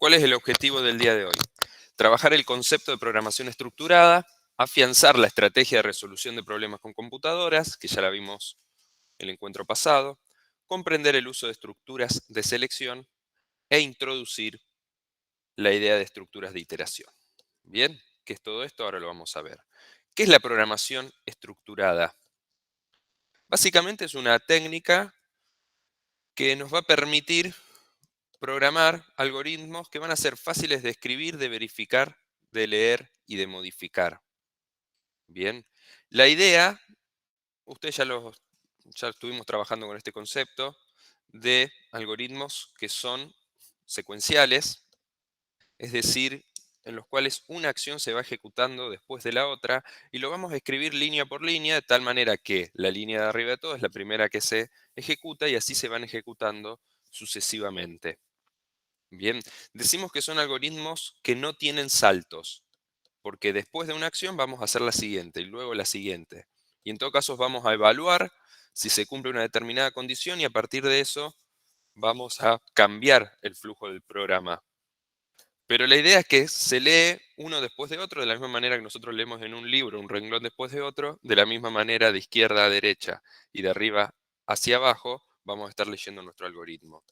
¿Cuál es el objetivo del día de hoy? Trabajar el concepto de programación estructurada, afianzar la estrategia de resolución de problemas con computadoras, que ya la vimos en el encuentro pasado, comprender el uso de estructuras de selección e introducir la idea de estructuras de iteración. Bien, ¿qué es todo esto? Ahora lo vamos a ver. ¿Qué es la programación estructurada? Básicamente es una técnica que nos va a permitir programar algoritmos que van a ser fáciles de escribir, de verificar, de leer y de modificar. Bien, la idea, ustedes ya estuvimos trabajando con este concepto de algoritmos que son secuenciales, es decir, en los cuales una acción se va ejecutando después de la otra y lo vamos a escribir línea por línea de tal manera que la línea de arriba de todo es la primera que se ejecuta y así se van ejecutando sucesivamente. Bien, decimos que son algoritmos que no tienen saltos, porque después de una acción vamos a hacer la siguiente y luego la siguiente. Y en todo caso vamos a evaluar si se cumple una determinada condición y a partir de eso vamos a cambiar el flujo del programa. Pero la idea es que se lee uno después de otro, de la misma manera que nosotros leemos en un libro un renglón después de otro, de la misma manera de izquierda a derecha y de arriba hacia abajo vamos a estar leyendo nuestro algoritmo.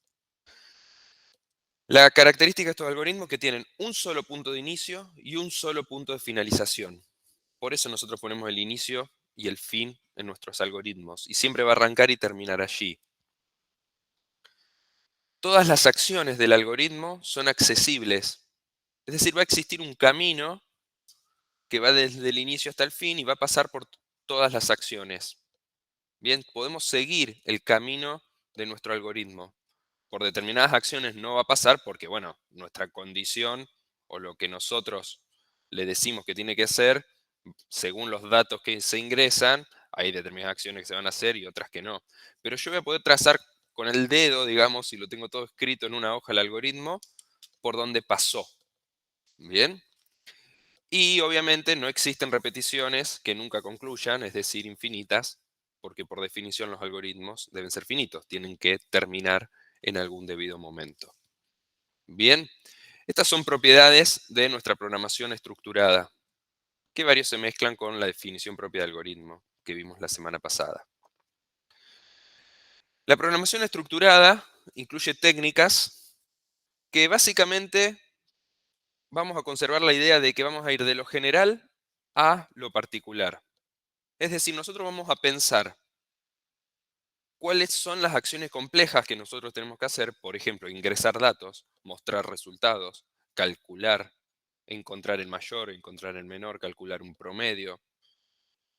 La característica de estos algoritmos es que tienen un solo punto de inicio y un solo punto de finalización. Por eso nosotros ponemos el inicio y el fin en nuestros algoritmos. Y siempre va a arrancar y terminar allí. Todas las acciones del algoritmo son accesibles. Es decir, va a existir un camino que va desde el inicio hasta el fin y va a pasar por todas las acciones. Bien, podemos seguir el camino de nuestro algoritmo. Por determinadas acciones no va a pasar porque, bueno, nuestra condición o lo que nosotros le decimos que tiene que hacer, según los datos que se ingresan, hay determinadas acciones que se van a hacer y otras que no. Pero yo voy a poder trazar con el dedo, digamos, si lo tengo todo escrito en una hoja el algoritmo, por donde pasó. Bien. Y obviamente no existen repeticiones que nunca concluyan, es decir, infinitas, porque por definición los algoritmos deben ser finitos, tienen que terminar en algún debido momento. Bien, estas son propiedades de nuestra programación estructurada, que varios se mezclan con la definición propia de algoritmo que vimos la semana pasada. La programación estructurada incluye técnicas que básicamente vamos a conservar la idea de que vamos a ir de lo general a lo particular. Es decir, nosotros vamos a pensar cuáles son las acciones complejas que nosotros tenemos que hacer, por ejemplo, ingresar datos, mostrar resultados, calcular, encontrar el mayor, encontrar el menor, calcular un promedio.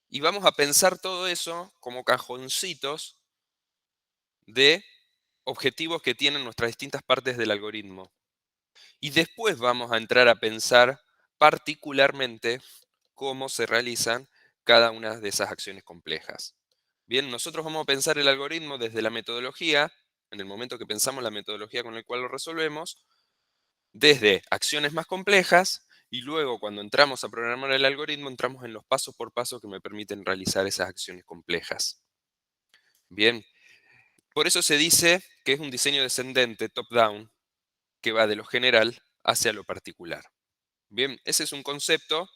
Y vamos a pensar todo eso como cajoncitos de objetivos que tienen nuestras distintas partes del algoritmo. Y después vamos a entrar a pensar particularmente cómo se realizan cada una de esas acciones complejas. Bien, nosotros vamos a pensar el algoritmo desde la metodología, en el momento que pensamos la metodología con la cual lo resolvemos, desde acciones más complejas y luego cuando entramos a programar el algoritmo entramos en los pasos por paso que me permiten realizar esas acciones complejas. Bien, por eso se dice que es un diseño descendente, top-down, que va de lo general hacia lo particular. Bien, ese es un concepto.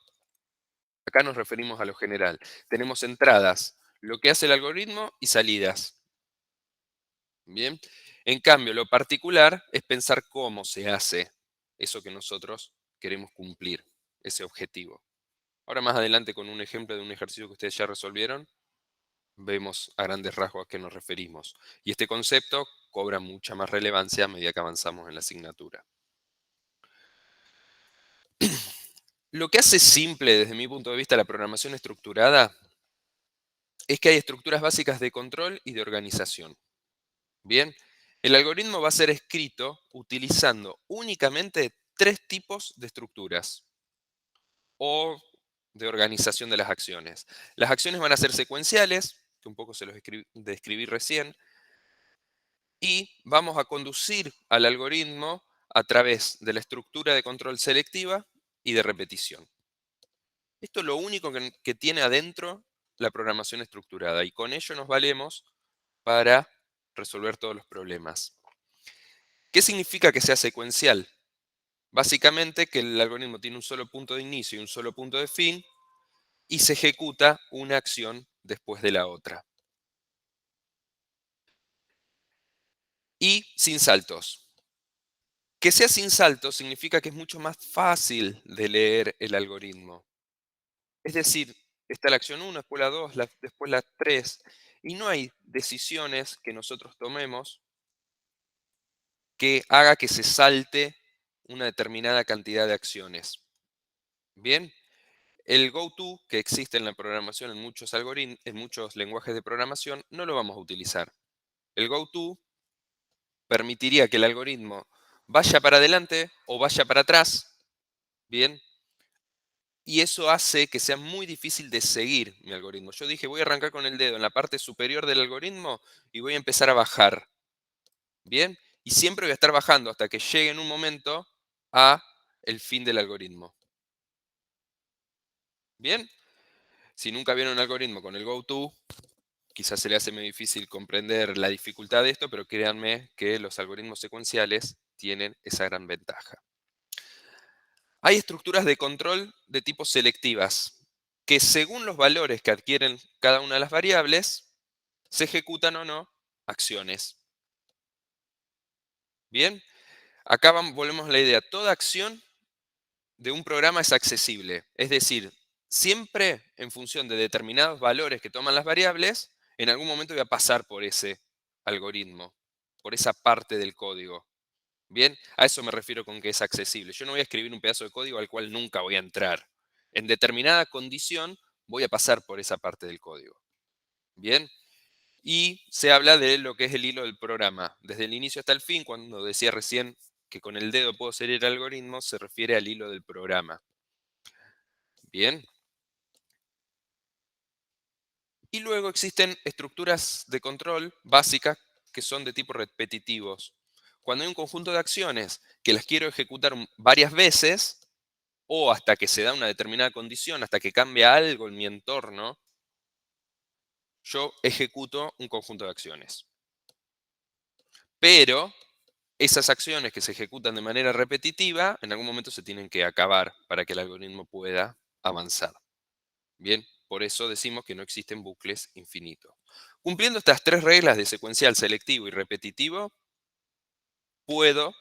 Acá nos referimos a lo general. Tenemos entradas, lo que hace el algoritmo y salidas. Bien. En cambio, lo particular es pensar cómo se hace eso que nosotros queremos cumplir, ese objetivo. Ahora más adelante con un ejemplo de un ejercicio que ustedes ya resolvieron, vemos a grandes rasgos a qué nos referimos. Y este concepto cobra mucha más relevancia a medida que avanzamos en la asignatura. Lo que hace simple desde mi punto de vista la programación estructurada es que hay estructuras básicas de control y de organización. Bien, el algoritmo va a ser escrito utilizando únicamente tres tipos de estructuras o de organización de las acciones. Las acciones van a ser secuenciales, que un poco se los describí recién, y vamos a conducir al algoritmo a través de la estructura de control selectiva y de repetición. Esto es lo único que tiene adentro la programación estructurada y con ello nos valemos para resolver todos los problemas. ¿Qué significa que sea secuencial? Básicamente que el algoritmo tiene un solo punto de inicio y un solo punto de fin y se ejecuta una acción después de la otra. Y sin saltos. Que sea sin saltos significa que es mucho más fácil de leer el algoritmo. Es decir, está la acción 1, después la 2, después la 3, y no hay decisiones que nosotros tomemos que haga que se salte una determinada cantidad de acciones. Bien, el goto que existe en la programación en muchos en muchos lenguajes de programación no lo vamos a utilizar. El goto permitiría que el algoritmo vaya para adelante o vaya para atrás, bien, y eso hace que sea muy difícil de seguir mi algoritmo. Yo dije, voy a arrancar con el dedo en la parte superior del algoritmo y voy a empezar a bajar, bien, y siempre voy a estar bajando hasta que llegue en un momento a el fin del algoritmo. Bien, si nunca vieron un algoritmo con el goto, quizás se le hace muy difícil comprender la dificultad de esto, pero créanme que los algoritmos secuenciales tienen esa gran ventaja. Hay estructuras de control de tipo selectivas, que según los valores que adquieren cada una de las variables, se ejecutan o no acciones. Bien, acá volvemos a la idea, toda acción de un programa es accesible, es decir, siempre en función de determinados valores que toman las variables, en algún momento voy a pasar por ese algoritmo, por esa parte del código. Bien, a eso me refiero con que es accesible. Yo no voy a escribir un pedazo de código al cual nunca voy a entrar. En determinada condición voy a pasar por esa parte del código. Bien, y se habla de lo que es el hilo del programa. Desde el inicio hasta el fin, cuando decía recién que con el dedo puedo seguir el algoritmo, se refiere al hilo del programa. Bien. Y luego existen estructuras de control básicas que son de tipo repetitivos. Cuando hay un conjunto de acciones que las quiero ejecutar varias veces, o hasta que se da una determinada condición, hasta que cambia algo en mi entorno, yo ejecuto un conjunto de acciones. Pero esas acciones que se ejecutan de manera repetitiva, en algún momento se tienen que acabar para que el algoritmo pueda avanzar. Bien, por eso decimos que no existen bucles infinitos. Cumpliendo estas tres reglas de secuencial, selectivo y repetitivo, puedo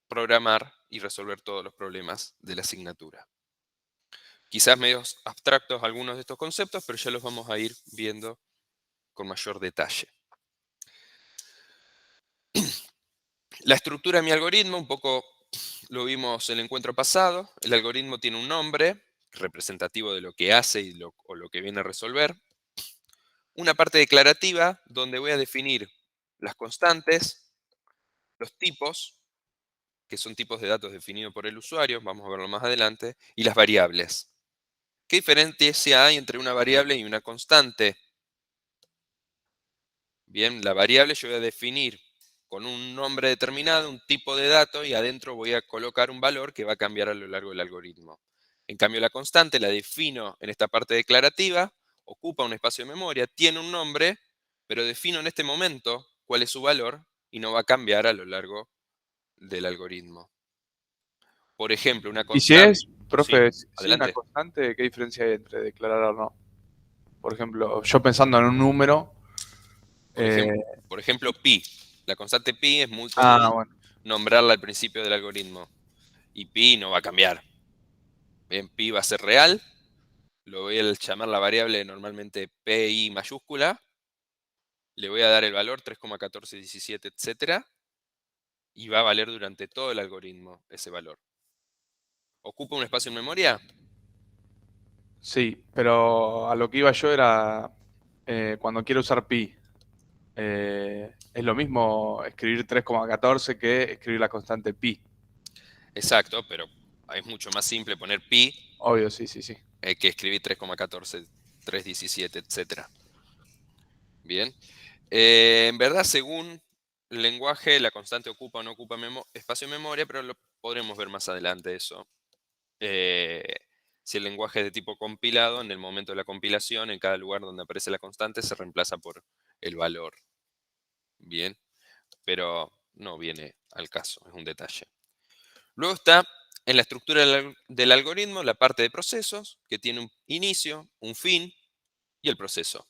programar y resolver todos los problemas de la asignatura. Quizás medios abstractos algunos de estos conceptos, pero ya los vamos a ir viendo con mayor detalle. La estructura de mi algoritmo, un poco lo vimos en el encuentro pasado. El algoritmo tiene un nombre representativo de lo que hace o lo que viene a resolver. Una parte declarativa donde voy a definir las constantes, los tipos, que son tipos de datos definidos por el usuario, vamos a verlo más adelante, y las variables. ¿Qué diferencia hay entre una variable y una constante? Bien, la variable yo voy a definir con un nombre determinado, un tipo de dato, y adentro voy a colocar un valor que va a cambiar a lo largo del algoritmo. En cambio, la constante la defino en esta parte declarativa, ocupa un espacio de memoria, tiene un nombre, pero defino en este momento cuál es su valor y no va a cambiar a lo largo del algoritmo. Por ejemplo, una Y si constante... es, Sí, profe, si es una adelante. constante, ¿qué diferencia hay entre declarar o no? Por ejemplo, yo pensando en un número. Por ejemplo, eh, por ejemplo, pi. La constante pi es muy común bueno, nombrarla al principio del algoritmo. Y pi no va a cambiar. Bien, pi va a ser real. Lo voy a llamar la variable normalmente pi mayúscula. Le voy a dar el valor 3,1417, etcétera. Y va a valer durante todo el algoritmo ese valor. ¿Ocupa un espacio en memoria? sí, pero a lo que iba yo era cuando quiero usar pi. Es lo mismo escribir 3,14 que escribir la constante pi. Exacto, pero es mucho más simple poner pi Obvio, sí, sí, sí. que escribir 3,14, 3,17, etcétera. Bien. En verdad, según el lenguaje, la constante ocupa o no ocupa espacio en memoria, pero lo podremos ver más adelante eso. Eh, si el lenguaje es de tipo compilado, en el momento de la compilación, en cada lugar donde aparece la constante, se reemplaza por el valor. Bien, pero no viene al caso, es un detalle. Luego está en la estructura del algoritmo la parte de procesos, que tiene un inicio, un fin y el proceso.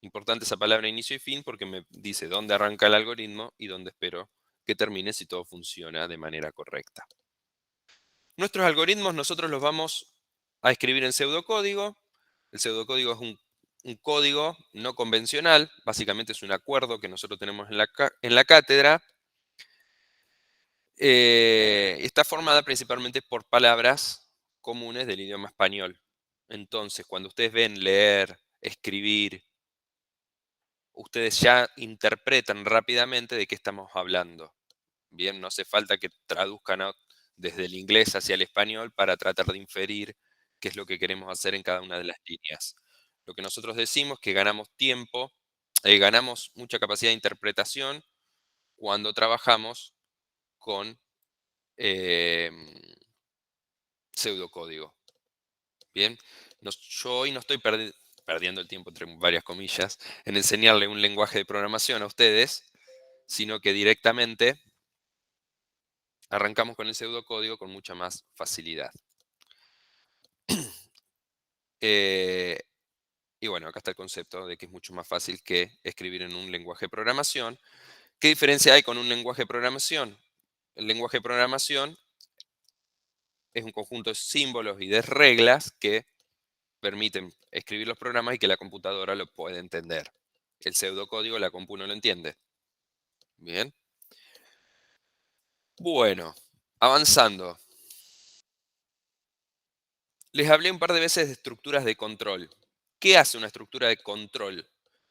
Importante esa palabra inicio y fin porque me dice dónde arranca el algoritmo y dónde espero que termine si todo funciona de manera correcta. Nuestros algoritmos nosotros los vamos a escribir en pseudocódigo. El pseudocódigo es un código no convencional, básicamente es un acuerdo que nosotros tenemos en la cátedra. Está formada principalmente por palabras comunes del idioma español. Entonces, cuando ustedes ven leer, escribir, ustedes ya interpretan rápidamente de qué estamos hablando. Bien, no hace falta que traduzcan desde el inglés hacia el español para tratar de inferir qué es lo que queremos hacer en cada una de las líneas. Lo que nosotros decimos es que ganamos tiempo, ganamos mucha capacidad de interpretación cuando trabajamos con em, pseudocódigo. Bien, yo hoy no estoy perdiendo el tiempo, entre varias comillas, en enseñarle un lenguaje de programación a ustedes, sino que directamente arrancamos con el pseudocódigo con mucha más facilidad. Eh, y bueno, acá está el concepto de que es mucho más fácil que escribir en un lenguaje de programación. ¿Qué diferencia hay con un lenguaje de programación? El lenguaje de programación es un conjunto de símbolos y de reglas que permiten escribir los programas y que la computadora lo puede entender. El pseudocódigo la compu no lo entiende. Bien. Bueno, avanzando. Les hablé un par de veces de estructuras de control. ¿Qué hace una estructura de control?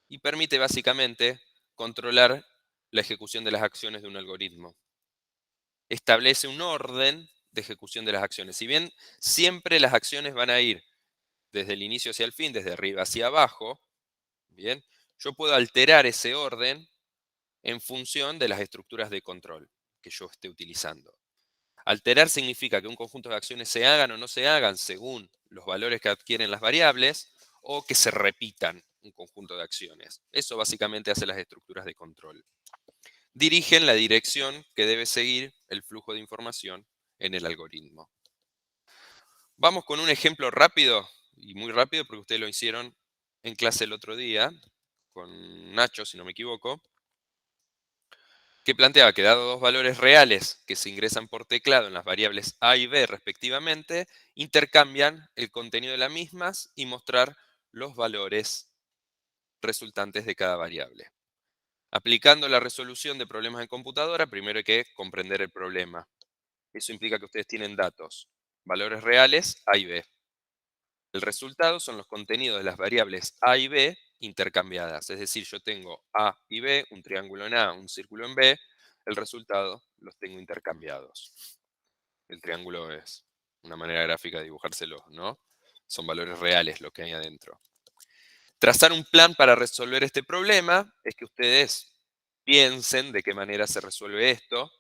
Y permite básicamente controlar la ejecución de las acciones de un algoritmo. Establece un orden de ejecución de las acciones. Si bien siempre las acciones van a ir desde el inicio hacia el fin, desde arriba hacia abajo, bien, yo puedo alterar ese orden en función de las estructuras de control que yo esté utilizando. Alterar significa que un conjunto de acciones se hagan o no se hagan según los valores que adquieren las variables o que se repitan un conjunto de acciones. Eso básicamente hace las estructuras de control. Dirigen la dirección que debe seguir el flujo de información en el algoritmo. Vamos con un ejemplo rápido, y muy rápido porque ustedes lo hicieron en clase el otro día, con Nacho, si no me equivoco, que planteaba que dado dos valores reales que se ingresan por teclado en las variables A y B respectivamente, intercambian el contenido de las mismas y mostrar los valores resultantes de cada variable. Aplicando la resolución de problemas en computadora, primero hay que comprender el problema. Eso implica que ustedes tienen datos, valores reales A y B. El resultado son los contenidos de las variables A y B intercambiadas. Es decir, yo tengo A y B, un triángulo en A, un círculo en B. El resultado los tengo intercambiados. El triángulo es una manera gráfica de dibujárselo, ¿no? Son valores reales lo que hay adentro. Trazar un plan para resolver este problema es que ustedes piensen de qué manera se resuelve esto,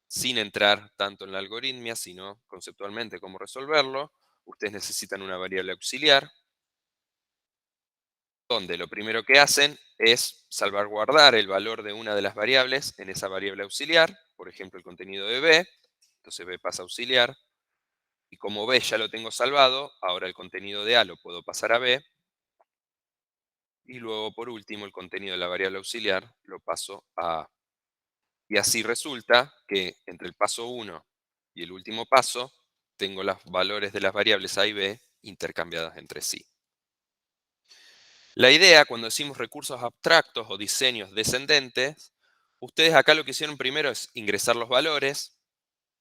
sin entrar tanto en la algoritmia, sino conceptualmente cómo resolverlo. Ustedes necesitan una variable auxiliar, donde lo primero que hacen es salvaguardar el valor de una de las variables en esa variable auxiliar, por ejemplo el contenido de B, entonces B pasa a auxiliar, y como B ya lo tengo salvado, ahora el contenido de A lo puedo pasar a B, y luego por último el contenido de la variable auxiliar lo paso a A. Y así resulta que entre el paso 1 y el último paso, tengo los valores de las variables A y B intercambiadas entre sí. La idea, cuando decimos recursos abstractos o diseños descendentes, ustedes acá lo que hicieron primero es ingresar los valores,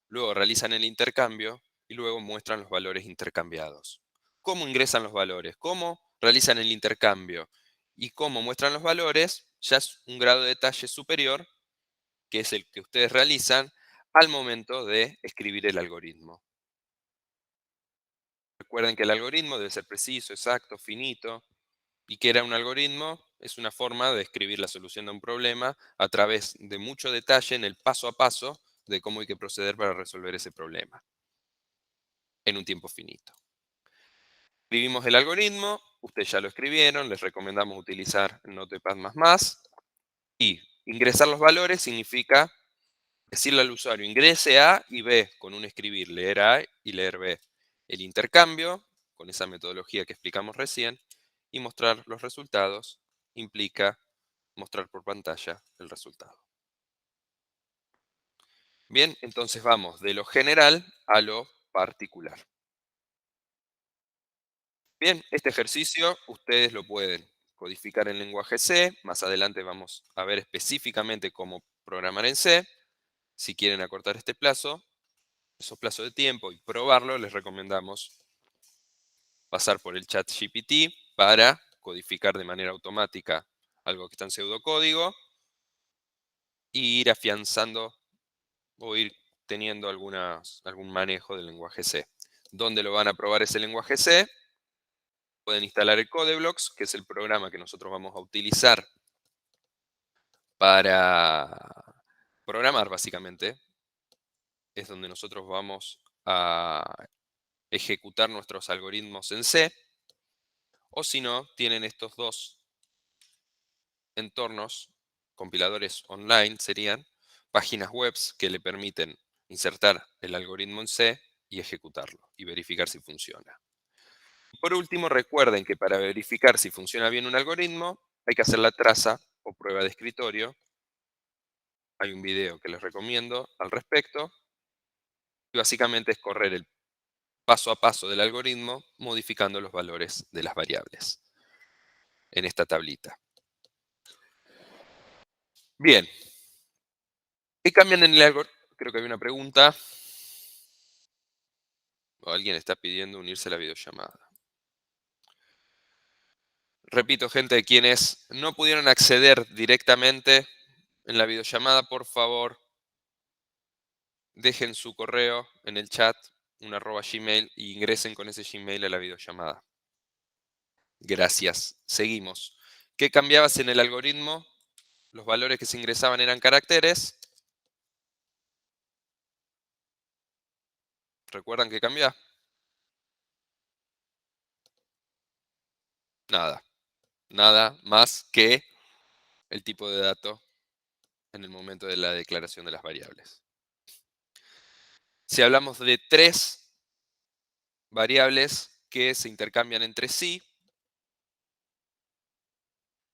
luego realizan el intercambio y luego muestran los valores intercambiados. ¿Cómo ingresan los valores? ¿Cómo realizan el intercambio? Y cómo muestran los valores ya es un grado de detalle superior, que es el que ustedes realizan al momento de escribir el algoritmo. Recuerden que el algoritmo debe ser preciso, exacto, finito. ¿Y qué era un algoritmo? Es una forma de escribir la solución de un problema a través de mucho detalle en el paso a paso de cómo hay que proceder para resolver ese problema en un tiempo finito. Escribimos el algoritmo, ustedes ya lo escribieron, les recomendamos utilizar Notepad++, y ingresar los valores significa decirle al usuario ingrese A y B con un escribir, leer A y leer B. El intercambio, con esa metodología que explicamos recién, y mostrar los resultados implica mostrar por pantalla el resultado. Bien, entonces vamos de lo general a lo particular. Bien, este ejercicio ustedes lo pueden codificar en lenguaje C. Más adelante vamos a ver específicamente cómo programar en C. Si quieren acortar este plazo, esos plazos de tiempo y probarlo, les recomendamos pasar por el chat GPT para codificar de manera automática algo que está en pseudocódigo e ir afianzando o ir teniendo algún manejo del lenguaje C. ¿Dónde lo van a probar ese lenguaje C? Pueden instalar el Codeblocks, que es el programa que nosotros vamos a utilizar para programar, básicamente. Es donde nosotros vamos a ejecutar nuestros algoritmos en C. O si no, tienen estos dos entornos, compiladores online serían, páginas web que le permiten insertar el algoritmo en C y ejecutarlo y verificar si funciona. Por último, recuerden que para verificar si funciona bien un algoritmo, hay que hacer la traza o prueba de escritorio. Hay un video que les recomiendo al respecto. Y básicamente es correr el paso a paso del algoritmo modificando los valores de las variables en esta tablita. Bien. ¿Qué cambian en el algoritmo? Creo que hay una pregunta. O alguien está pidiendo unirse a la videollamada. Repito, gente, quienes no pudieron acceder directamente en la videollamada, por favor, dejen su correo en el chat, un @gmail, y ingresen con ese Gmail a la videollamada. Gracias. Seguimos. ¿Qué cambiabas en el algoritmo? Los valores que se ingresaban eran caracteres. ¿Recuerdan qué cambia? Nada. Nada más que el tipo de dato en el momento de la declaración de las variables. Si hablamos de 3 variables que se intercambian entre sí,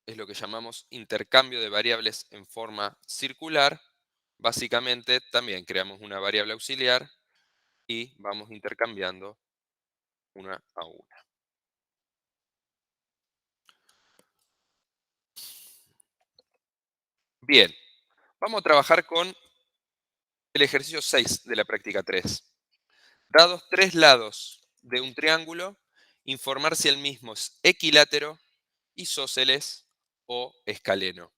es lo que llamamos intercambio de variables en forma circular. Básicamente también creamos una variable auxiliar y vamos intercambiando una a una. Bien, vamos a trabajar con el ejercicio 6 de la práctica 3. Dados 3 lados de un triángulo, informar si el mismo es equilátero, isósceles o escaleno.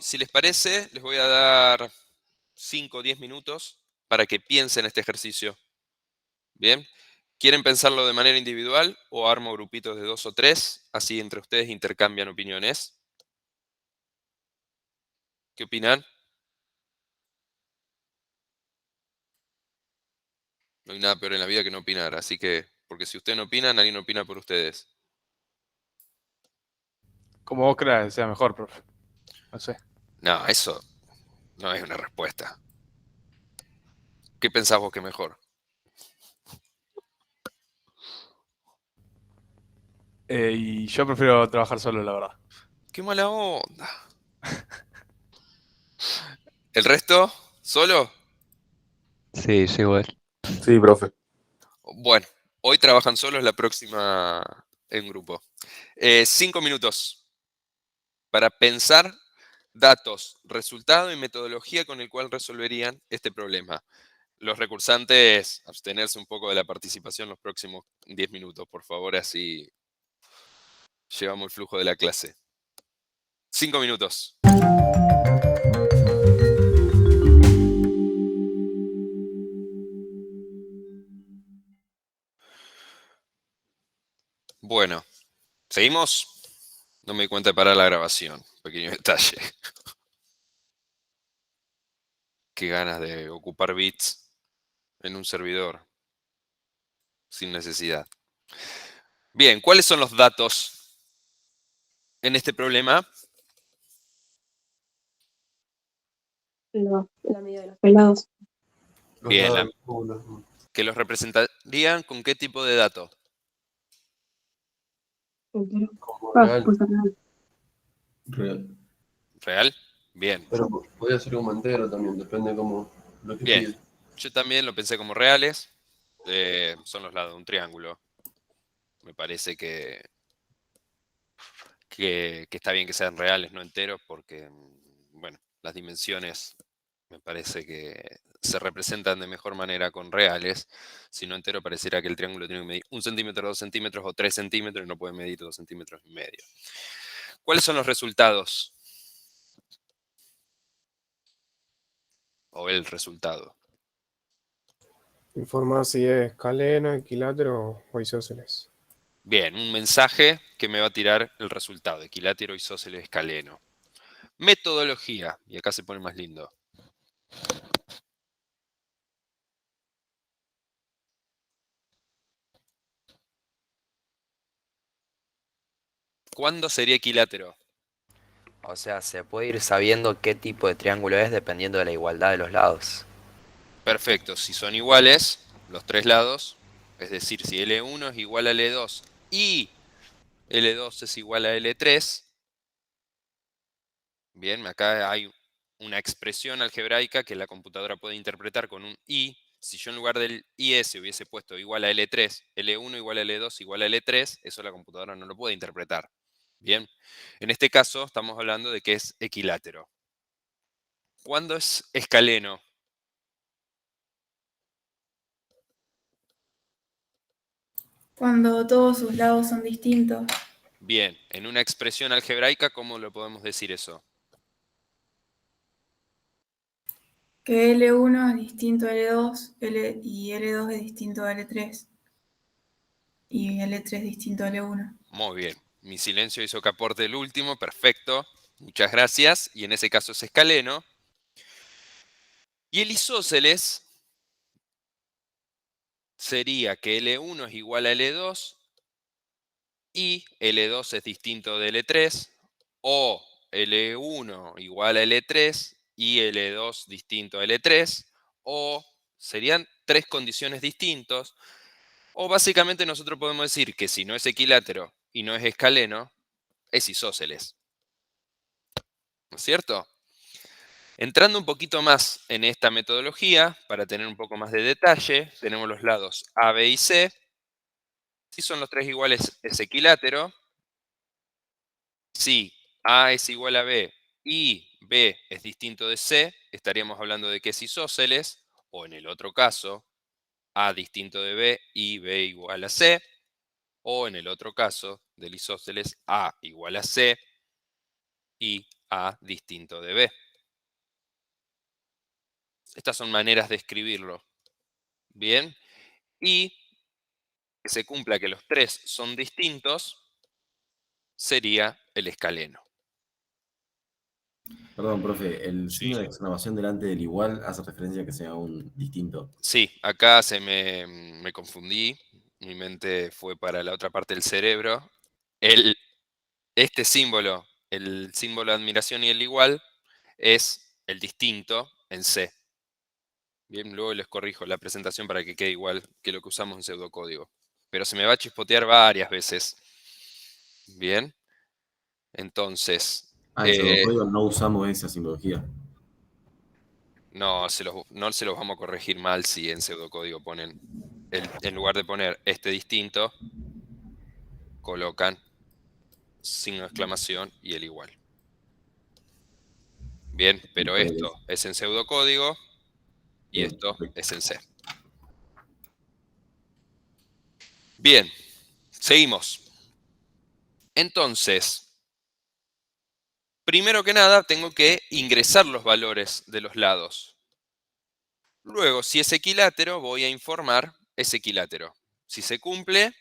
Si les parece, les voy a dar 5 o 10 minutos para que piensen este ejercicio. Bien, ¿quieren pensarlo de manera individual o armo grupitos de 2 o 3? Así entre ustedes intercambian opiniones. ¿Qué opinan? No hay nada peor en la vida que no opinar, así que, porque si ustedes no opinan, alguien opina por ustedes. Como vos creas que sea mejor, profe. No sé. No, eso no es una respuesta. ¿Qué pensás vos que es mejor? Y yo prefiero trabajar solo, la verdad. ¡Qué mala onda! ¿El resto? ¿Solo? Sí, yo igual. Sí, profe. Bueno, hoy trabajan solos, la próxima en grupo. 5 minutos para pensar datos, resultado y metodología con el cual resolverían este problema. Los recursantes, abstenerse un poco de la participación los próximos 10 minutos, por favor, así llevamos el flujo de la clase. 5 minutos. Bueno, ¿seguimos? No me di cuenta de parar la grabación. Pequeño detalle. Qué ganas de ocupar bits en un servidor sin necesidad. Bien, ¿cuáles son los datos en este problema? No, la medida de los lados. Los Bien, lados del ángulo. que los representarían con qué tipo de dato. Entero. Como Ah, real. pues real. Real. ¿Real? Bien. Pero podría ser como entero también, depende como lo que Bien. pide. Yo también lo pensé como reales. Son los lados de un triángulo. Me parece que está bien que sean reales, no enteros, porque, bueno, las dimensiones me parece que se representan de mejor manera con reales. Si no entero, pareciera que el triángulo tiene que medir 1 centímetro, 2 centímetros o 3 centímetros y no puede medir 2 centímetros y medio. ¿Cuáles son los resultados? O el resultado. Informa si es escaleno, equilátero o isósceles. Bien, un mensaje que me va a tirar el resultado, equilátero, isósceles, escaleno. Metodología, y acá se pone más lindo. ¿Cuándo sería equilátero? O sea, se puede ir sabiendo qué tipo de triángulo es dependiendo de la igualdad de los lados. Perfecto, si son iguales los tres lados, es decir, si L1 es igual a L2 y L2 es igual a L3, bien, acá hay una expresión algebraica que la computadora puede interpretar con un i. Si yo en lugar del is hubiese puesto igual a L3, L1 igual a L2 igual a L3, eso la computadora no lo puede interpretar. Bien, en este caso estamos hablando de que es equilátero. ¿Cuándo es escaleno? Cuando todos sus lados son distintos. Bien, en una expresión algebraica, ¿cómo lo podemos decir eso? Que L1 es distinto a L2 y L2 es distinto a L3. Y L3 es distinto a L1. Muy bien. Mi silencio hizo que aporte el último. Perfecto. Muchas gracias. Y en ese caso es escaleno. Y el isósceles sería que L1 es igual a L2 y L2 es distinto de L3, o L1 igual a L3 y L2 distinto a L3, o serían tres condiciones distintas, o básicamente nosotros podemos decir que si no es equilátero y no es escaleno, es isósceles. ¿No es cierto? Entrando un poquito más en esta metodología, para tener un poco más de detalle, tenemos los lados A, B y C. Si son los tres iguales, es equilátero. Si A es igual a B y B es distinto de C, estaríamos hablando de que es isósceles, o en el otro caso, A distinto de B y B igual a C, o en el otro caso del isósceles, A igual a C y A distinto de B. Estas son maneras de escribirlo. Bien. Y que se cumpla que los tres son distintos, sería el escaleno. Perdón, profe, el Sí. signo de exclamación delante del igual hace referencia a que sea un distinto. Sí, acá me confundí. Mi mente fue para la otra parte del cerebro. Este símbolo, el símbolo de admiración y el igual, es el distinto en C. Bien, luego les corrijo la presentación para que quede igual que lo que usamos en pseudocódigo. Pero se me va a chispotear varias veces. Bien. Entonces, En pseudocódigo no usamos esa simbología. no se los vamos a corregir mal si en pseudocódigo ponen, en lugar de poner este distinto, colocan signo de exclamación y el igual. Bien, pero esto es en pseudocódigo y Bien, esto perfecto. es en C. Bien, seguimos. Entonces, primero que nada tengo que ingresar los valores de los lados. Luego, si es equilátero, voy a informar es equilátero. Si se cumple,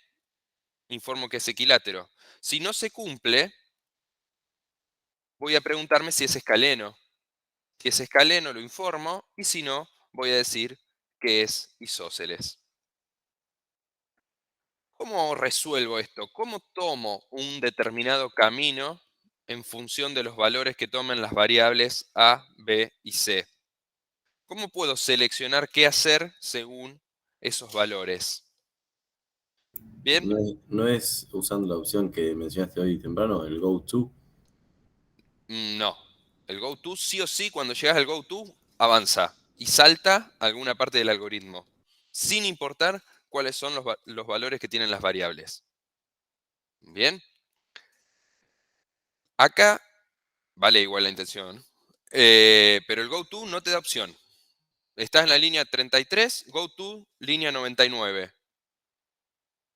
informo que es equilátero. Si no se cumple, voy a preguntarme si es escaleno. Si es escaleno, lo informo, y si no, voy a decir que es isósceles. ¿Cómo resuelvo esto? ¿Cómo tomo un determinado camino en función de los valores que tomen las variables A, B y C? ¿Cómo puedo seleccionar qué hacer según esos valores? Bien, No es usando la opción que mencionaste hoy temprano, el go to. no. El go-to sí o sí, cuando llegas al go-to, avanza y salta a alguna parte del algoritmo, sin importar cuáles son los valores que tienen las variables. Bien, acá vale igual la intención, pero el go-to no te da opción. Estás en la línea 33, go-to línea 99.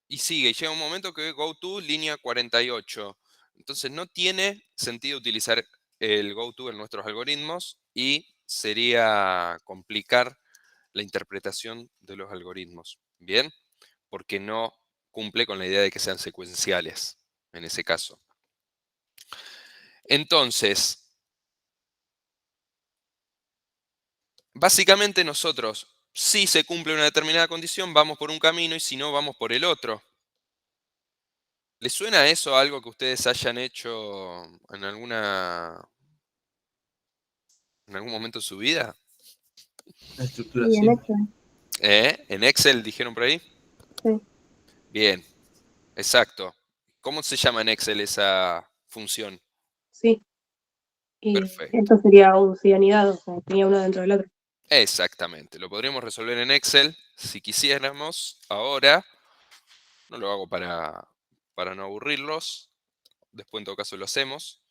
Y sigue, y llega un momento que go-to línea 48. Entonces no tiene sentido utilizar el go-to en nuestros algoritmos y sería complicar la interpretación de los algoritmos. Bien, porque no cumple con la idea de que sean secuenciales en ese caso. Entonces, básicamente nosotros, si se cumple una determinada condición, vamos por un camino y si no, vamos por el otro. ¿Les suena eso a algo que ustedes hayan hecho en algún momento de su vida? La estructura Y en simple. Excel, ¿En Excel dijeron por ahí? sí. Bien, exacto. ¿Cómo se llama en Excel esa función? Sí. Y Perfecto. esto sería un sí anidado, o sea, tenía uno dentro del otro. Exactamente. Lo podríamos resolver en Excel si quisiéramos. Ahora, no lo hago para no aburrirlos. Después en todo caso lo hacemos.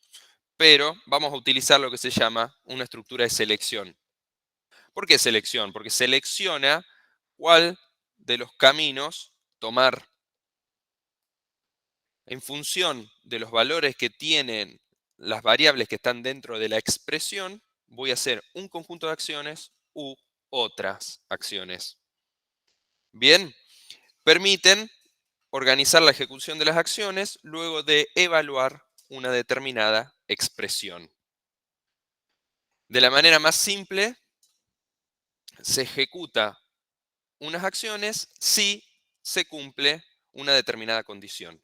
Pero vamos a utilizar lo que se llama una estructura de selección. ¿Por qué selección? Porque selecciona cuál de los caminos tomar. En función de los valores que tienen las variables que están dentro de la expresión, voy a hacer un conjunto de acciones u otras acciones. Bien, permiten organizar la ejecución de las acciones luego de evaluar una determinada expresión. De la manera más simple, se ejecuta unas acciones si se cumple una determinada condición.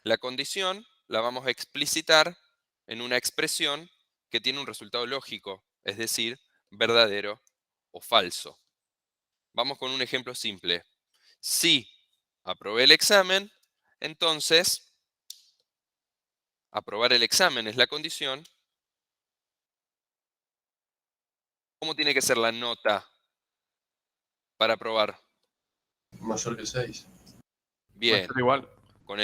La condición la vamos a explicitar en una expresión que tiene un resultado lógico, es decir, verdadero o falso. Vamos con un ejemplo simple. Si aprobé el examen, entonces aprobar el examen es la condición. ¿Cómo tiene que ser la nota para aprobar? Mayor que 6. Bien, Mayor o igual. con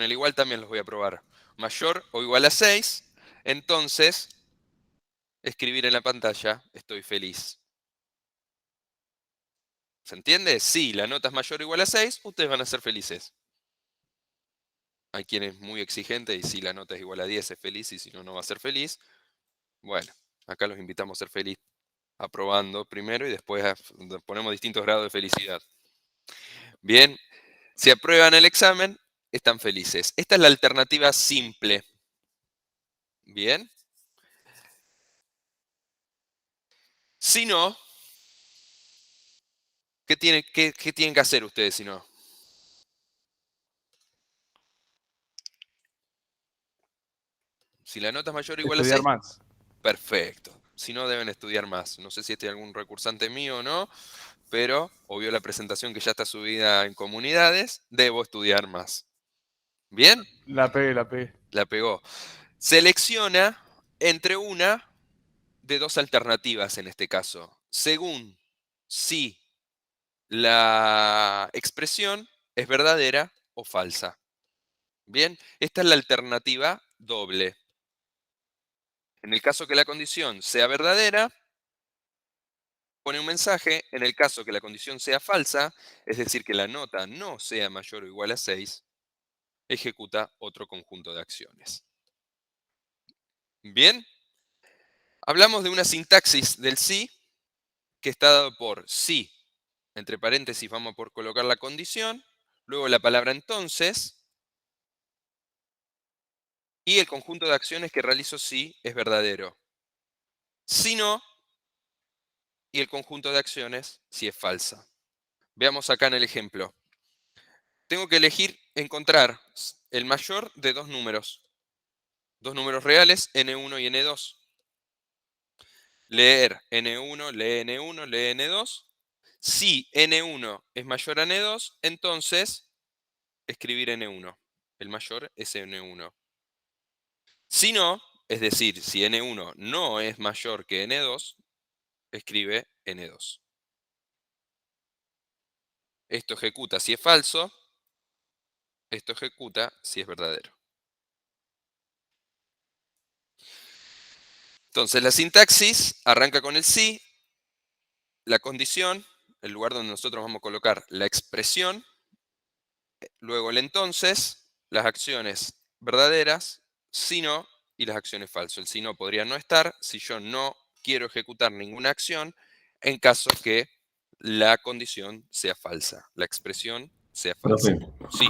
el igual también los voy a probar. Mayor o igual a 6, entonces escribir en la pantalla estoy feliz. ¿Se entiende? Si la nota es mayor o igual a 6, ustedes van a ser felices. Hay quienes muy exigentes y si la nota es igual a 10 es feliz y si no, no va a ser feliz. Bueno, acá los invitamos a ser felices aprobando primero y después ponemos distintos grados de felicidad. Bien, si aprueban el examen, están felices. Esta es la alternativa simple. Bien. Si no, ¿qué tienen que hacer ustedes si no? Si la nota es mayor o igual a Estudiar 6, más. perfecto. Si no, deben estudiar más. No sé si este hay algún recursante mío o no, pero obvio la presentación que ya está subida en comunidades, debo estudiar más. ¿Bien? La pegué, la pegué. La pegó. Selecciona entre una de dos alternativas en este caso, según si la expresión es verdadera o falsa. Bien, esta es la alternativa doble. En el caso que la condición sea verdadera, pone un mensaje. En el caso que la condición sea falsa, es decir, que la nota no sea mayor o igual a 6, ejecuta otro conjunto de acciones. Bien, hablamos de una sintaxis del sí que está dado por sí, entre paréntesis vamos por colocar la condición, luego la palabra entonces, y el conjunto de acciones que realizo si es verdadero. Si no, y el conjunto de acciones si es falsa. Veamos acá en el ejemplo. Tengo que elegir, encontrar el mayor de dos números reales, n1 y n2. leer N1, lee N1, lee N2. Si N1 es mayor a N2, entonces escribir N1. El mayor es N1. Si no, es decir, si N1 no es mayor que N2, escribe N2. Esto ejecuta si es falso, esto ejecuta si es verdadero. Entonces la sintaxis arranca con el si, la condición, el lugar donde nosotros vamos a colocar la expresión, luego el entonces, las acciones verdaderas, si no, y las acciones falsas. El si no podría no estar si yo no quiero ejecutar ninguna acción en caso que la condición sea falsa, la expresión sea falsa. Profe, Sí,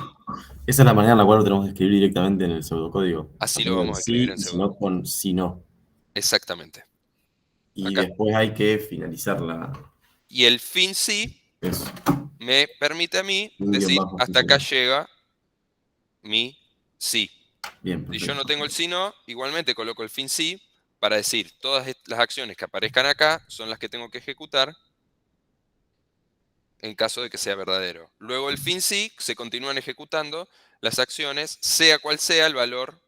esa es la manera en la cual lo tenemos que escribir directamente en el pseudocódigo. así lo Haciendo el vamos a escribir sí en y si pseudo. no con si no. Exactamente. Y Acá. después hay que finalizar Y el fin sí eso. me permite a mí Un guión decir bajo hasta acá final. llega mi sí. Bien, Si perfecto. yo no tengo el si no, igualmente coloco el fin sí para decir todas las acciones que aparezcan acá son las que tengo que ejecutar en caso de que sea verdadero. Luego el fin sí se continúan ejecutando las acciones, sea cual sea el valor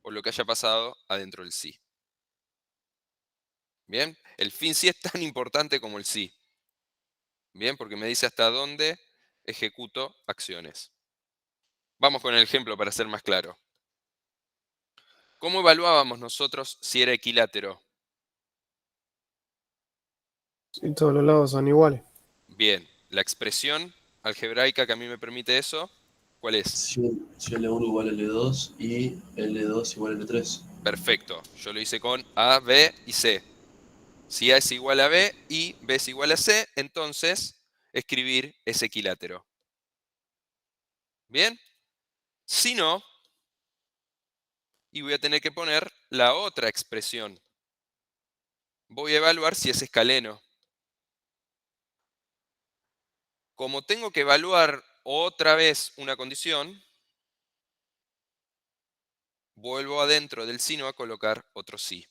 o lo que haya pasado adentro del sí. Bien, el fin sí es tan importante como el sí. Bien, porque me dice hasta dónde ejecuto acciones. Vamos con el ejemplo para ser más claro. ¿Cómo evaluábamos nosotros si era equilátero? Si todos los lados son iguales. Bien, la expresión algebraica que a mí me permite eso, ¿cuál es? Si L1 igual a L2 y L2 igual a L3. Perfecto, yo lo hice con A, B y C. Si A es igual a B y B es igual a C, entonces escribir es equilátero. Bien, si no, y voy a tener que poner la otra expresión. Voy a evaluar si es escaleno. Como tengo que evaluar otra vez una condición, vuelvo adentro del si no a colocar otro sí.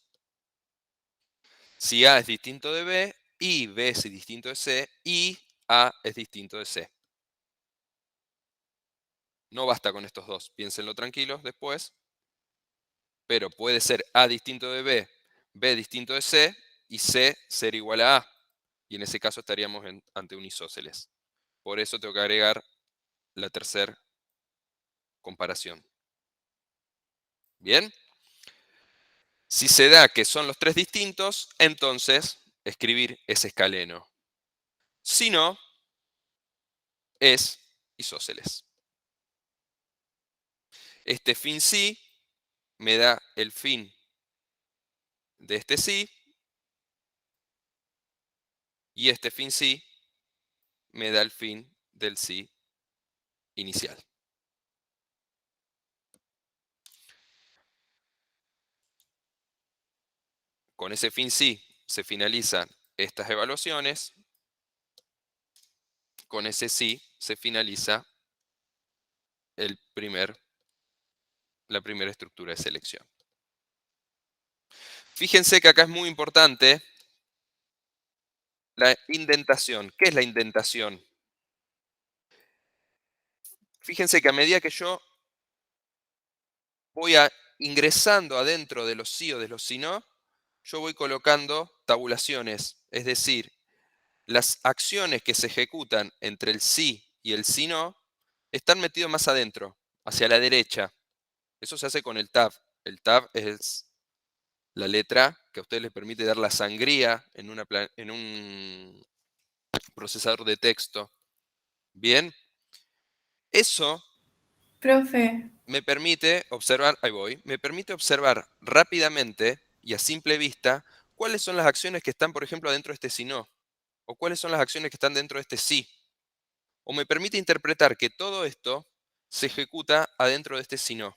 Si A es distinto de B, y B es distinto de C, y A es distinto de C. No basta con estos dos, piénsenlo tranquilos después. Pero puede ser A distinto de B, B distinto de C, y C ser igual a A. Y en ese caso estaríamos ante un isósceles. Por eso tengo que agregar la tercera comparación. ¿Bien? Si se da que son los tres distintos, entonces escribir es escaleno. Si no, es isósceles. Este fin sí me da el fin de este sí, y este fin sí me da el fin del sí inicial. Con ese fin sí se finalizan estas evaluaciones. Con ese sí se finaliza la primera estructura de selección. Fíjense que acá es muy importante la indentación. ¿Qué es la indentación? Fíjense que a medida que yo voy ingresando adentro de los sí o de los sí no, yo voy colocando tabulaciones, es decir, las acciones que se ejecutan entre el sí y el sí no están metidos más adentro, hacia la derecha. Eso se hace con el tab. El tab es la letra que a ustedes les permite dar la sangría en un procesador de texto. Bien, eso Profe, me permite observar, ahí voy, me permite observar rápidamente y a simple vista cuáles son las acciones que están, por ejemplo, adentro de este si no, o cuáles son las acciones que están dentro de este sí. O me permite interpretar que todo esto se ejecuta adentro de este si no.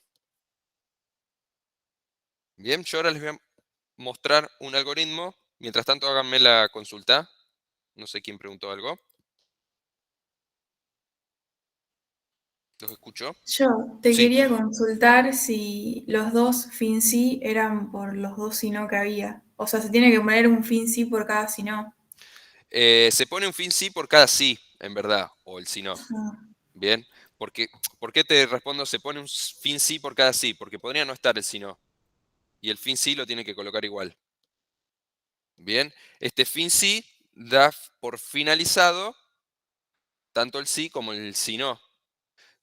Bien, yo ahora les voy a mostrar un algoritmo. Mientras tanto, háganme la consulta. No sé quién preguntó algo. ¿Los escucho? yo te Sí. quería consultar si los dos fin sí eran por los dos si no que había. O sea, se tiene que poner un fin sí por cada si no. Se pone un fin sí por cada sí, en verdad, o el si no. Ah, Bien, porque, ¿por qué te respondo se pone un fin sí por cada sí? Porque podría no estar el si no. Y el fin sí lo tiene que colocar igual. Bien, este fin sí da por finalizado tanto el sí como el si no.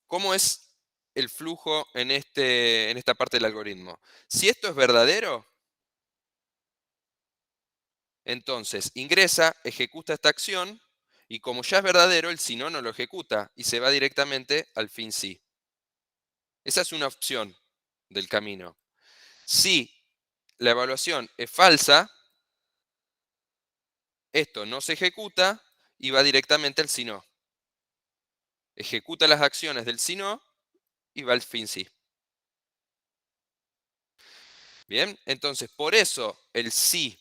¿Cómo es el flujo en esta parte del algoritmo? Si esto es verdadero, entonces ingresa, ejecuta esta acción y como ya es verdadero, el si no no lo ejecuta y se va directamente al fin sí. Esa es una opción del camino. Si la evaluación es falsa, esto no se ejecuta y va directamente al si no. Ejecuta las acciones del si no y va al fin sí. Bien, entonces por eso el sí,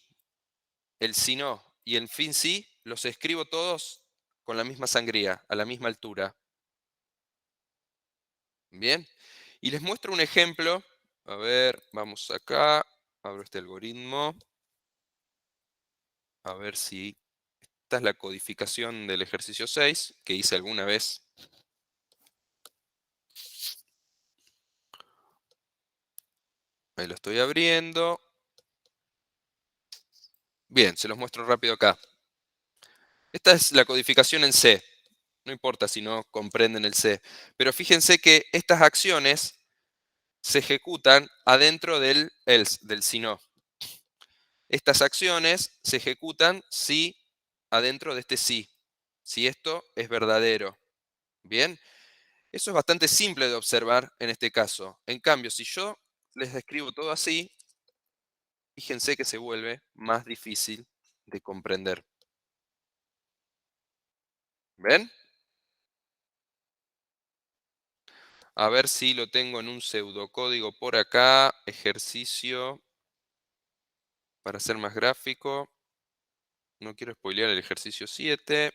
el si no y el fin sí los escribo todos con la misma sangría, a la misma altura. Bien, y les muestro un ejemplo. A ver, vamos acá, abro este algoritmo. A ver si esta es la codificación del ejercicio 6 que hice alguna vez. Ahí lo estoy abriendo. Bien, se los muestro rápido acá. Esta es la codificación en C. No importa si no comprenden el C. Pero fíjense que estas acciones se ejecutan adentro del else, del si no. Estas acciones se ejecutan si adentro de este sí. Si esto es verdadero. Bien, eso es bastante simple de observar en este caso. En cambio, si yo les describo todo así, fíjense que se vuelve más difícil de comprender. ¿Ven? A ver si lo tengo en un pseudocódigo por acá. Ejercicio. Para ser más gráfico. No quiero spoilear el ejercicio 7.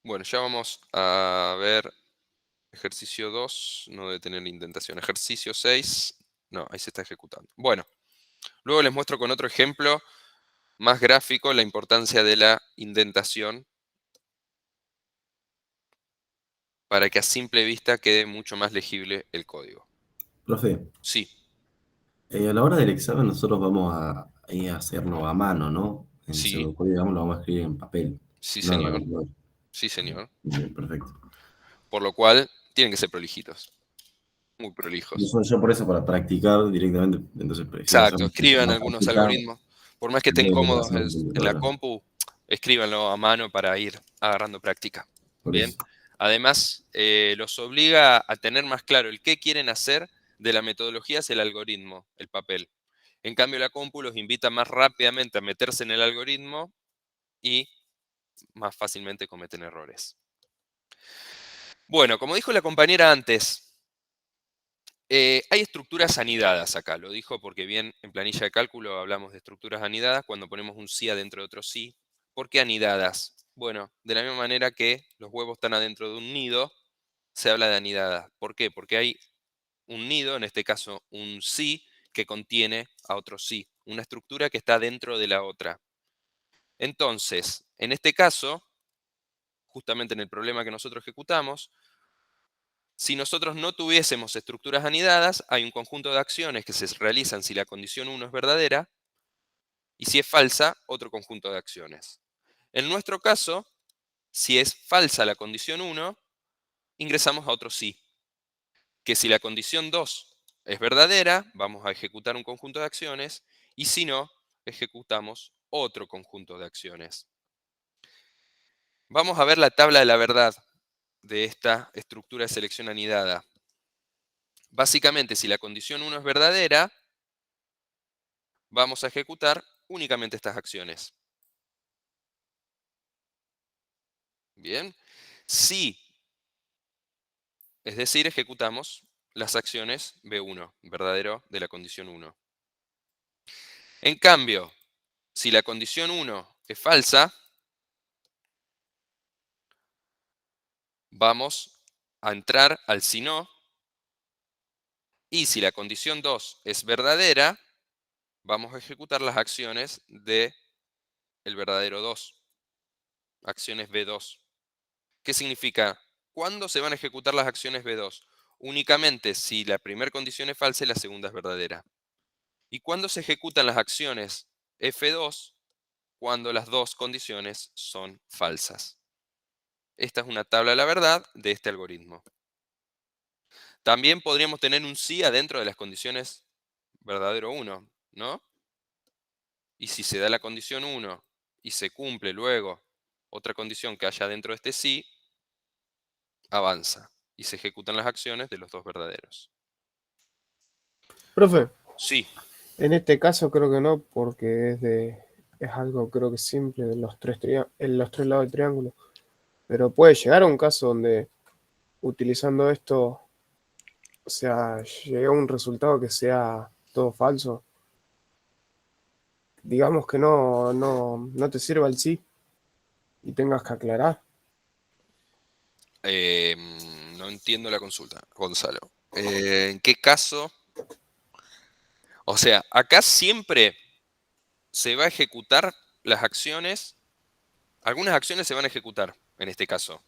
Bueno, ya vamos a ver ejercicio 2. No debe tener indentación. Ejercicio 6. No, ahí se está ejecutando. Bueno, luego les muestro con otro ejemplo más gráfico la importancia de la indentación para que a simple vista quede mucho más legible el código. Profe, Sí, a la hora del examen nosotros vamos ahí a hacerlo a mano, ¿no? En sí, pseudocódigo, digamos, lo vamos a escribir en papel, sí, no en la señor. computadora. Sí, señor. Bien, perfecto. Por lo cual, tienen que ser prolijitos. Muy Yo, prolijos. yo por eso, para practicar directamente, entonces prefiero Exacto, hacerlo escriban más algunos práctica, algoritmos. Por más que en estén vez de cómodos hacerlo en en la computadora. compu, escríbanlo a mano para ir agarrando práctica. Por Bien. eso. Además, los obliga a tener más claro el qué quieren hacer de la metodología hacia el algoritmo, el papel. En cambio, la compu los invita más rápidamente a meterse en el algoritmo y más fácilmente cometen errores. Bueno, como dijo la compañera antes, hay estructuras anidadas acá. Lo dijo porque bien en planilla de cálculo hablamos de estructuras anidadas cuando ponemos un sí adentro de otro sí. ¿Por qué anidadas? Bueno, de la misma manera que los huevos están adentro de un nido, se habla de anidadas. ¿Por qué? Porque hay un nido, en este caso un sí, que contiene a otro sí. Una estructura que está dentro de la otra. Entonces, en este caso, justamente en el problema que nosotros ejecutamos, si nosotros no tuviésemos estructuras anidadas, hay un conjunto de acciones que se realizan si la condición 1 es verdadera y si es falsa, otro conjunto de acciones. En nuestro caso, si es falsa la condición 1, ingresamos a otro sí. Que si la condición 2 es verdadera, vamos a ejecutar un conjunto de acciones y si no, ejecutamos otro conjunto de acciones. Vamos a ver la tabla de la verdad de esta estructura de selección anidada. Básicamente, si la condición 1 es verdadera, vamos a ejecutar únicamente estas acciones. Bien. Si, es decir, ejecutamos las acciones B1, verdadero de la condición 1. En cambio, si la condición 1 es falsa, vamos a entrar al si no Y si la condición 2 es verdadera, vamos a ejecutar las acciones del verdadero 2. Acciones B2. ¿Qué significa? ¿Cuándo se van a ejecutar las acciones B2? Únicamente si la primera condición es falsa y la segunda es verdadera. ¿Y cuándo se ejecutan las acciones F2? Cuando las dos condiciones son falsas. Esta es una tabla de la verdad de este algoritmo. También podríamos tener un sí adentro de las condiciones verdadero 1, ¿no? Y si se da la condición 1 y se cumple luego otra condición que haya dentro de este sí, avanza y se ejecutan las acciones de los dos verdaderos. Profe, Sí, en este caso creo que no, porque es algo creo que simple en en los tres lados del triángulo. Pero puede llegar a un caso donde utilizando esto, o sea, llegue a un resultado que sea todo falso. Digamos que no te sirva el sí y tengas que aclarar. no entiendo la consulta, Gonzalo. ¿En qué caso? O sea, acá siempre se va a ejecutar las acciones. Algunas acciones se van a ejecutar en este caso.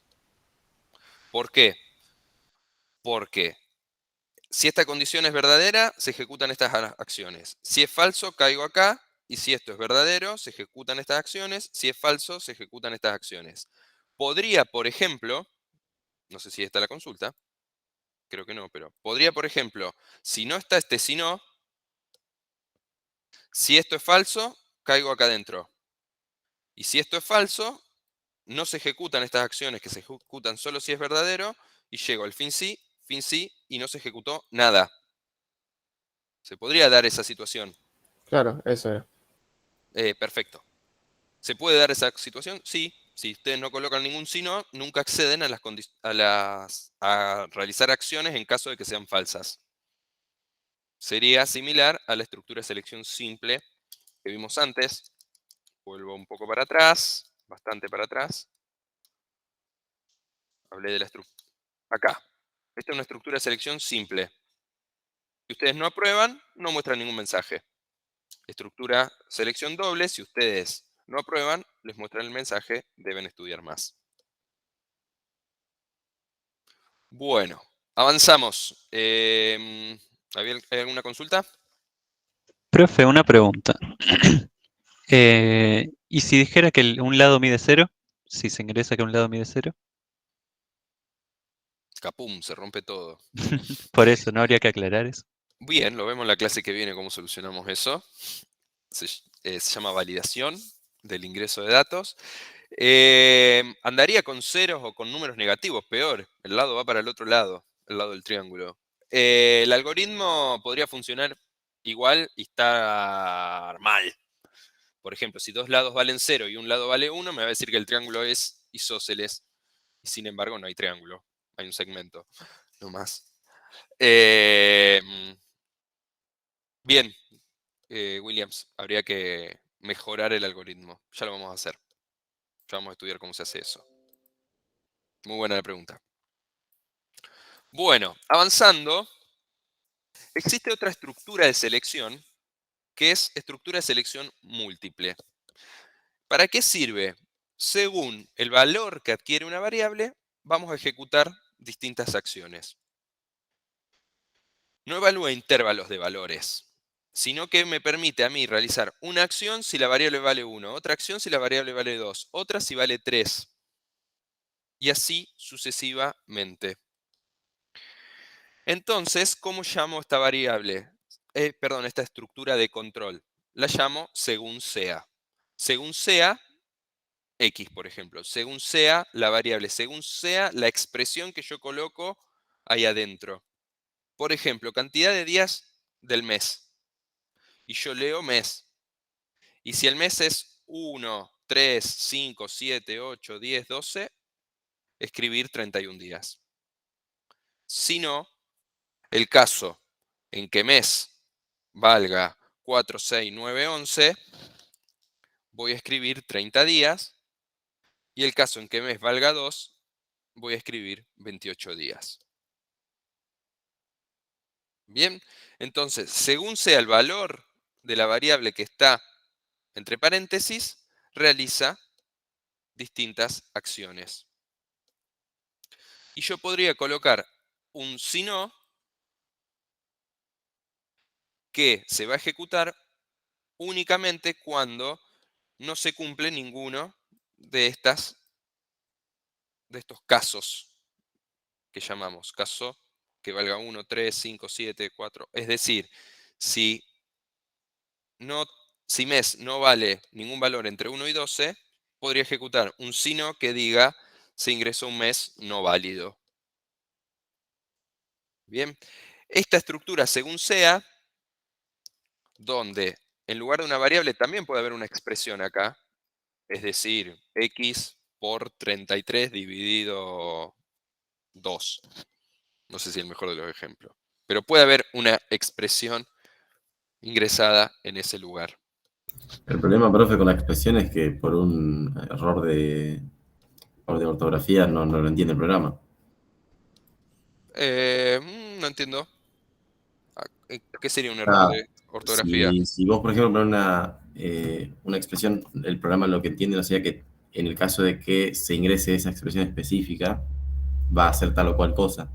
¿Por qué? Porque si esta condición es verdadera, se ejecutan estas acciones. Si es falso, caigo acá. Y si esto es verdadero, se ejecutan estas acciones. Si es falso, se ejecutan estas acciones. Podría, por ejemplo, no sé si está la consulta, creo que no, pero podría, por ejemplo, si no está este si no, si esto es falso, caigo acá adentro. Y si esto es falso, no se ejecutan estas acciones que se ejecutan solo si es verdadero. Y llego al fin sí, y no se ejecutó nada. Se podría dar esa situación. Claro, eso era. Perfecto. ¿Se puede dar esa situación? Sí. Si ustedes no colocan ningún sino, nunca acceden a realizar acciones en caso de que sean falsas. Sería similar a la estructura de selección simple que vimos antes. Vuelvo un poco para atrás, bastante para atrás. Hablé de la estructura. Acá. Esta es una estructura de selección simple. Si ustedes no aprueban, no muestran ningún mensaje. Estructura selección doble, si ustedes no aprueban, les muestran el mensaje, deben estudiar más. Bueno, avanzamos. ¿Hay alguna consulta? Profe, una pregunta. ¿Y si dijera que un lado mide 0? Si se ingresa que un lado mide 0. Capum, se rompe todo. Por eso, ¿no habría que aclarar eso? Bien, lo vemos en la clase que viene, cómo solucionamos eso. Se llama validación del ingreso de datos. Andaría con ceros o con números negativos, peor. El lado va para el otro lado, el lado del triángulo. El algoritmo podría funcionar igual y estar mal. Por ejemplo, si dos lados valen 0 y un lado vale 1, me va a decir que el triángulo es isósceles. Y sin embargo, no hay triángulo. Hay un segmento, no más. Bien, Williams, habría que mejorar el algoritmo. Ya lo vamos a hacer. Ya vamos a estudiar cómo se hace eso. Muy buena la pregunta. Bueno, avanzando, existe otra estructura de selección que es estructura de selección múltiple. ¿Para qué sirve? Según el valor que adquiere una variable, vamos a ejecutar distintas acciones. No evalúa intervalos de valores, sino que me permite a mí realizar una acción si la variable vale 1, otra acción si la variable vale 2, otra si vale 3, y así sucesivamente. Entonces, ¿cómo llamo esta variable? Esta estructura de control. La llamo según sea. Según sea X, por ejemplo. Según sea la variable, según sea la expresión que yo coloco ahí adentro. Por ejemplo, cantidad de días del mes. Y yo leo mes. Y si el mes es 1, 3, 5, 7, 8, 10, 12, escribir 31 días. Si no, el caso en que mes valga 4, 6, 9, 11, voy a escribir 30 días. Y el caso en que mes valga 2, voy a escribir 28 días. Bien, entonces, según sea el valor de la variable que está entre paréntesis, realiza distintas acciones. Y yo podría colocar un si no que se va a ejecutar únicamente cuando no se cumple ninguno de estos casos que llamamos caso que valga 1, 3, 5, 7, 4. Es decir, si mes no vale ningún valor entre 1 y 12, podría ejecutar un si no que diga se ingresó un mes no válido. Bien, esta estructura según sea, donde en lugar de una variable también puede haber una expresión acá, es decir, x por 33 dividido 2. No sé si es el mejor de los ejemplos, pero puede haber una expresión ingresada en ese lugar. El problema, profe, con la expresión es que por un error de ortografía no lo entiende el programa. No entiendo. ¿Qué sería un error Ah, de ortografía? si vos, por ejemplo, pones una expresión, el programa lo que entiende, o sea que en el caso de que se ingrese esa expresión específica, va a hacer tal o cual cosa.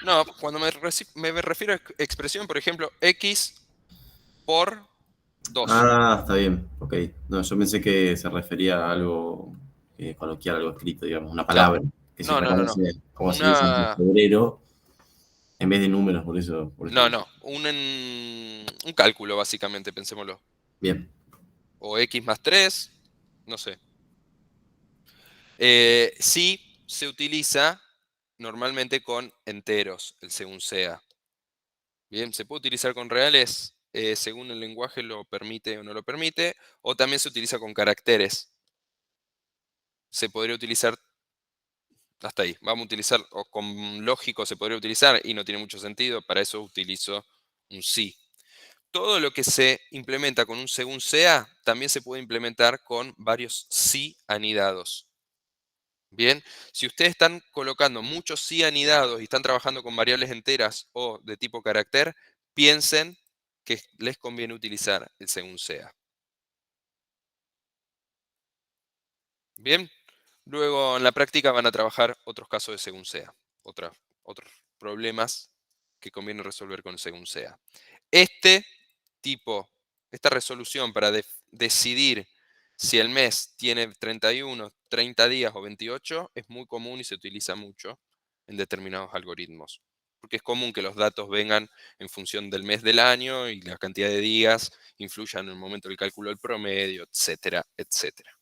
No, cuando me refiero a expresión, por ejemplo, x por 2. Ah, está bien, ok. No, yo pensé que se refería a algo coloquial, algo escrito, digamos, una Claro. palabra. Que si No, acá no, no, no no. sé cómo se dice en febrero, en vez de números, por eso. No. Un cálculo, básicamente, pensémoslo. Bien. O x más 3, no sé. Sí se utiliza normalmente con enteros, el según sea. Bien, se puede utilizar con reales, según el lenguaje lo permite o no lo permite, o también se utiliza con caracteres. Se podría utilizar, hasta ahí, vamos a utilizar, o con lógico se podría utilizar y no tiene mucho sentido, para eso utilizo un sí. Todo lo que se implementa con un según sea, también se puede implementar con varios sí anidados. Bien, si ustedes están colocando muchos sí anidados y están trabajando con variables enteras o de tipo carácter, piensen que les conviene utilizar el según sea. Bien, luego en la práctica van a trabajar otros casos de según sea, otros problemas que conviene resolver con según sea. Esta resolución para decidir si el mes tiene 31, 30 días o 28 es muy común y se utiliza mucho en determinados algoritmos. Porque es común que los datos vengan en función del mes del año y la cantidad de días influyan en el momento del cálculo del promedio, etcétera, etcétera.